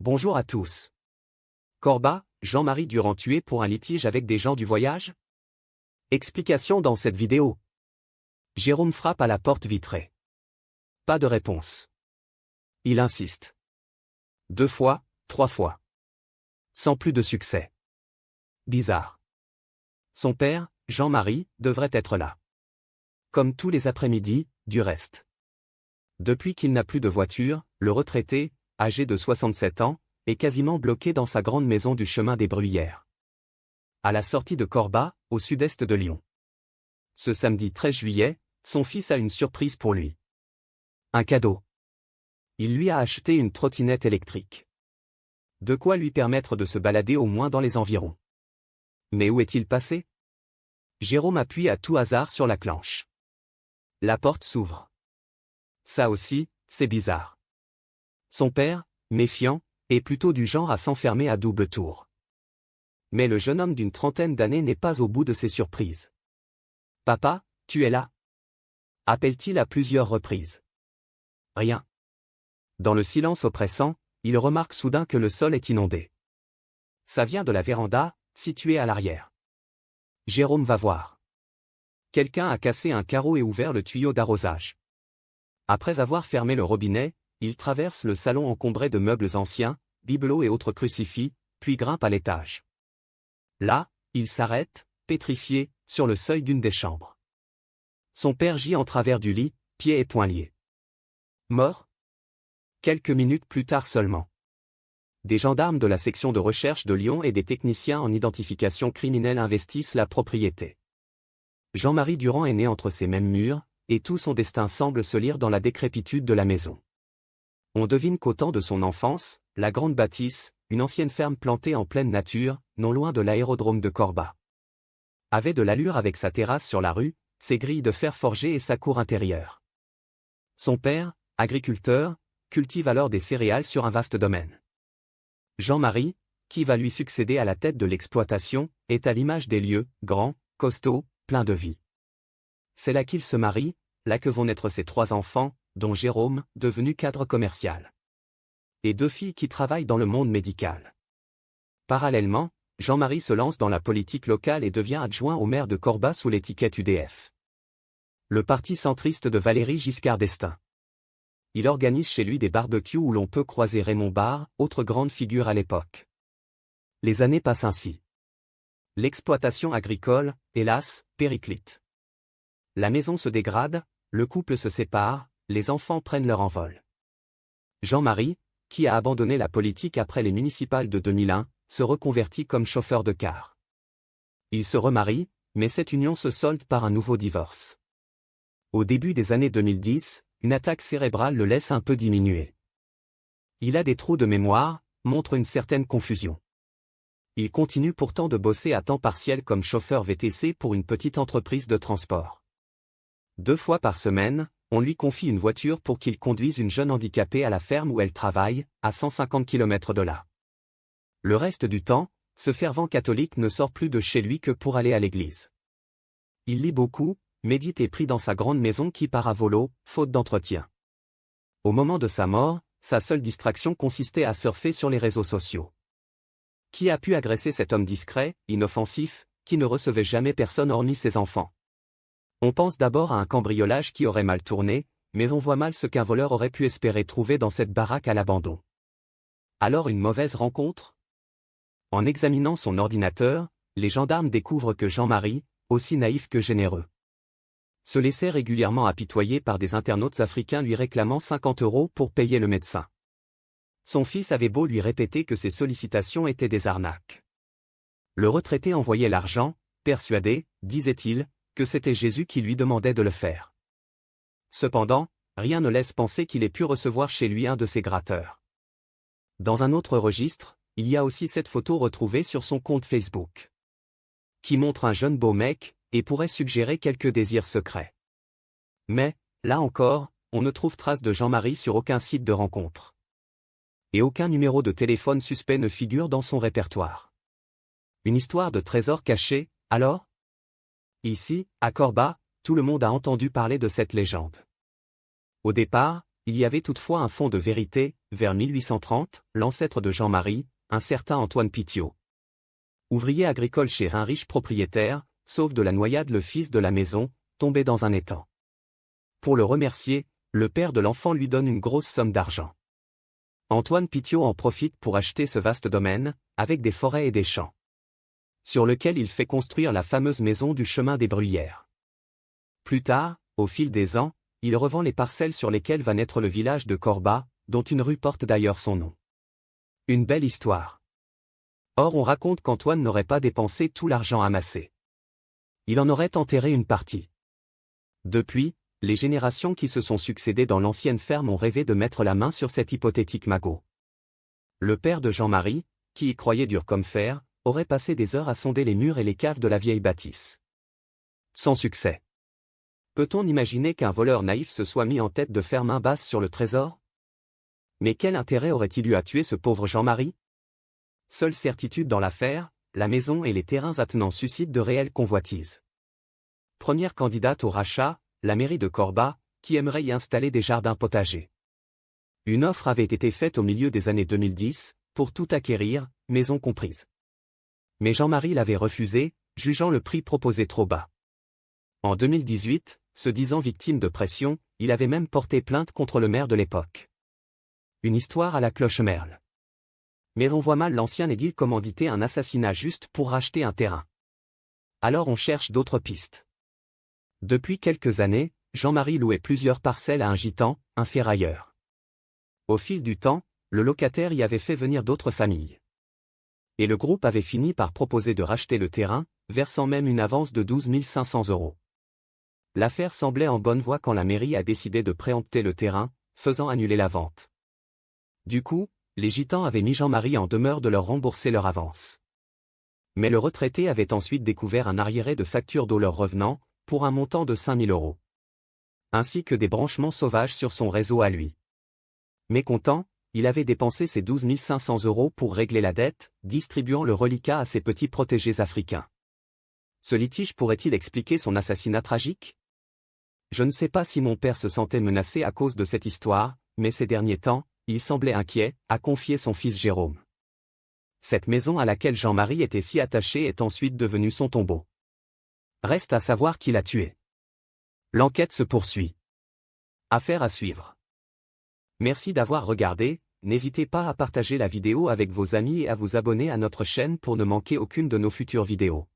Bonjour à tous. Corba, Jean-Marie Durand tué pour un litige avec des gens du voyage? Explication dans cette vidéo. Jérôme frappe à la porte vitrée. Pas de réponse. Il insiste. 2 fois, 3 fois. Sans plus de succès. Bizarre. Son père, Jean-Marie, devrait être là. Comme tous les après-midi, du reste. Depuis qu'il n'a plus de voiture, le retraité, âgé de 67 ans, est quasiment bloqué dans sa grande maison du chemin des Bruyères. À la sortie de Corba, au sud-est de Lyon. Ce samedi 13 juillet, son fils a une surprise pour lui. Un cadeau. Il lui a acheté une trottinette électrique. De quoi lui permettre de se balader au moins dans les environs. Mais où est-il passé? Jérôme appuie à tout hasard sur la clenche. La porte s'ouvre. Ça aussi, c'est bizarre. Son père, méfiant, est plutôt du genre à s'enfermer à double tour. Mais le jeune homme d'une trentaine d'années n'est pas au bout de ses surprises. « Papa, tu es là ?» appelle-t-il à plusieurs reprises. Rien. Dans le silence oppressant, il remarque soudain que le sol est inondé. Ça vient de la véranda, située à l'arrière. Jérôme va voir. Quelqu'un a cassé un carreau et ouvert le tuyau d'arrosage. Après avoir fermé le robinet, il traverse le salon encombré de meubles anciens, bibelots et autres crucifix, puis grimpe à l'étage. Là, il s'arrête, pétrifié, sur le seuil d'une des chambres. Son père gît en travers du lit, pieds et poings liés. Mort? Quelques minutes plus tard seulement. Des gendarmes de la section de recherche de Lyon et des techniciens en identification criminelle investissent la propriété. Jean-Marie Durand est né entre ces mêmes murs, et tout son destin semble se lire dans la décrépitude de la maison. On devine qu'au temps de son enfance, la Grande Bâtisse, une ancienne ferme plantée en pleine nature, non loin de l'aérodrome de Corba, avait de l'allure avec sa terrasse sur la rue, ses grilles de fer forgé et sa cour intérieure. Son père, agriculteur, cultive alors des céréales sur un vaste domaine. Jean-Marie, qui va lui succéder à la tête de l'exploitation, est à l'image des lieux, grand, costaud, plein de vie. C'est là qu'il se marie, là que vont naître ses 3 enfants, dont Jérôme, devenu cadre commercial. Et 2 filles qui travaillent dans le monde médical. Parallèlement, Jean-Marie se lance dans la politique locale et devient adjoint au maire de Corba sous l'étiquette UDF. Le parti centriste de Valéry Giscard d'Estaing. Il organise chez lui des barbecues où l'on peut croiser Raymond Barre, autre grande figure à l'époque. Les années passent ainsi. L'exploitation agricole, hélas, périclite. La maison se dégrade, le couple se sépare, les enfants prennent leur envol. Jean-Marie, qui a abandonné la politique après les municipales de 2001, se reconvertit comme chauffeur de car. Il se remarie, mais cette union se solde par un nouveau divorce. Au début des années 2010, une attaque cérébrale le laisse un peu diminuer. Il a des trous de mémoire, montre une certaine confusion. Il continue pourtant de bosser à temps partiel comme chauffeur VTC pour une petite entreprise de transport. 2 fois par semaine, on lui confie une voiture pour qu'il conduise une jeune handicapée à la ferme où elle travaille, à 150 km de là. Le reste du temps, ce fervent catholique ne sort plus de chez lui que pour aller à l'église. Il lit beaucoup, médite et prie dans sa grande maison qui part à volo, faute d'entretien. Au moment de sa mort, sa seule distraction consistait à surfer sur les réseaux sociaux. Qui a pu agresser cet homme discret, inoffensif, qui ne recevait jamais personne hormis ses enfants? On pense d'abord à un cambriolage qui aurait mal tourné, mais on voit mal ce qu'un voleur aurait pu espérer trouver dans cette baraque à l'abandon. Alors une mauvaise rencontre? En examinant son ordinateur, les gendarmes découvrent que Jean-Marie, aussi naïf que généreux, se laissait régulièrement apitoyer par des internautes africains lui réclamant 50 € pour payer le médecin. Son fils avait beau lui répéter que ces sollicitations étaient des arnaques. Le retraité envoyait l'argent, persuadé, disait-il, que c'était Jésus qui lui demandait de le faire. Cependant, rien ne laisse penser qu'il ait pu recevoir chez lui un de ces gratteurs. Dans un autre registre, il y a aussi cette photo retrouvée sur son compte Facebook, qui montre un jeune beau mec, et pourrait suggérer quelques désirs secrets. Mais, là encore, on ne trouve trace de Jean-Marie sur aucun site de rencontre. Et aucun numéro de téléphone suspect ne figure dans son répertoire. Une histoire de trésor caché, alors? Ici, à Corba, tout le monde a entendu parler de cette légende. Au départ, il y avait toutefois un fond de vérité. Vers 1830, l'ancêtre de Jean-Marie, un certain Antoine Pittiot, ouvrier agricole chez un riche propriétaire, sauve de la noyade le fils de la maison, tombé dans un étang. Pour le remercier, le père de l'enfant lui donne une grosse somme d'argent. Antoine Pittiot en profite pour acheter ce vaste domaine, avec des forêts et des champs, sur lequel il fait construire la fameuse maison du chemin des Bruyères. Plus tard, au fil des ans, il revend les parcelles sur lesquelles va naître le village de Corbat, dont une rue porte d'ailleurs son nom. Une belle histoire. Or on raconte qu'Antoine n'aurait pas dépensé tout l'argent amassé. Il en aurait enterré une partie. Depuis, les générations qui se sont succédées dans l'ancienne ferme ont rêvé de mettre la main sur cet hypothétique magot. Le père de Jean-Marie, qui y croyait dur comme fer, aurait passé des heures à sonder les murs et les caves de la vieille bâtisse. Sans succès. Peut-on imaginer qu'un voleur naïf se soit mis en tête de faire main basse sur le trésor? Mais quel intérêt aurait-il eu à tuer ce pauvre Jean-Marie? Seule certitude dans l'affaire, la maison et les terrains attenants suscitent de réelles convoitises. Première candidate au rachat, la mairie de Corbat, qui aimerait y installer des jardins potagers. Une offre avait été faite au milieu des années 2010, pour tout acquérir, maison comprise. Mais Jean-Marie l'avait refusé, jugeant le prix proposé trop bas. En 2018, se disant victime de pression, il avait même porté plainte contre le maire de l'époque. Une histoire à la Clochemerle. Mais on voit mal l'ancien édile commanditer un assassinat juste pour racheter un terrain. Alors on cherche d'autres pistes. Depuis quelques années, Jean-Marie louait plusieurs parcelles à un gitan, un ferrailleur. Au fil du temps, le locataire y avait fait venir d'autres familles. Et le groupe avait fini par proposer de racheter le terrain, versant même une avance de 12 500 €. L'affaire semblait en bonne voie quand la mairie a décidé de préempter le terrain, faisant annuler la vente. Du coup, les gitans avaient mis Jean-Marie en demeure de leur rembourser leur avance. Mais le retraité avait ensuite découvert un arriéré de factures d'eau leur revenant, pour un montant de 5 000 €. Ainsi que des branchements sauvages sur son réseau à lui. Mécontent, il avait dépensé ses 12 500 € pour régler la dette, distribuant le reliquat à ses petits protégés africains. Ce litige pourrait-il expliquer son assassinat tragique? Je ne sais pas si mon père se sentait menacé à cause de cette histoire, mais ces derniers temps, il semblait inquiet, a confié son fils Jérôme. Cette maison à laquelle Jean-Marie était si attaché est ensuite devenue son tombeau. Reste à savoir qui l'a tué. L'enquête se poursuit. Affaire à suivre. Merci d'avoir regardé, n'hésitez pas à partager la vidéo avec vos amis et à vous abonner à notre chaîne pour ne manquer aucune de nos futures vidéos.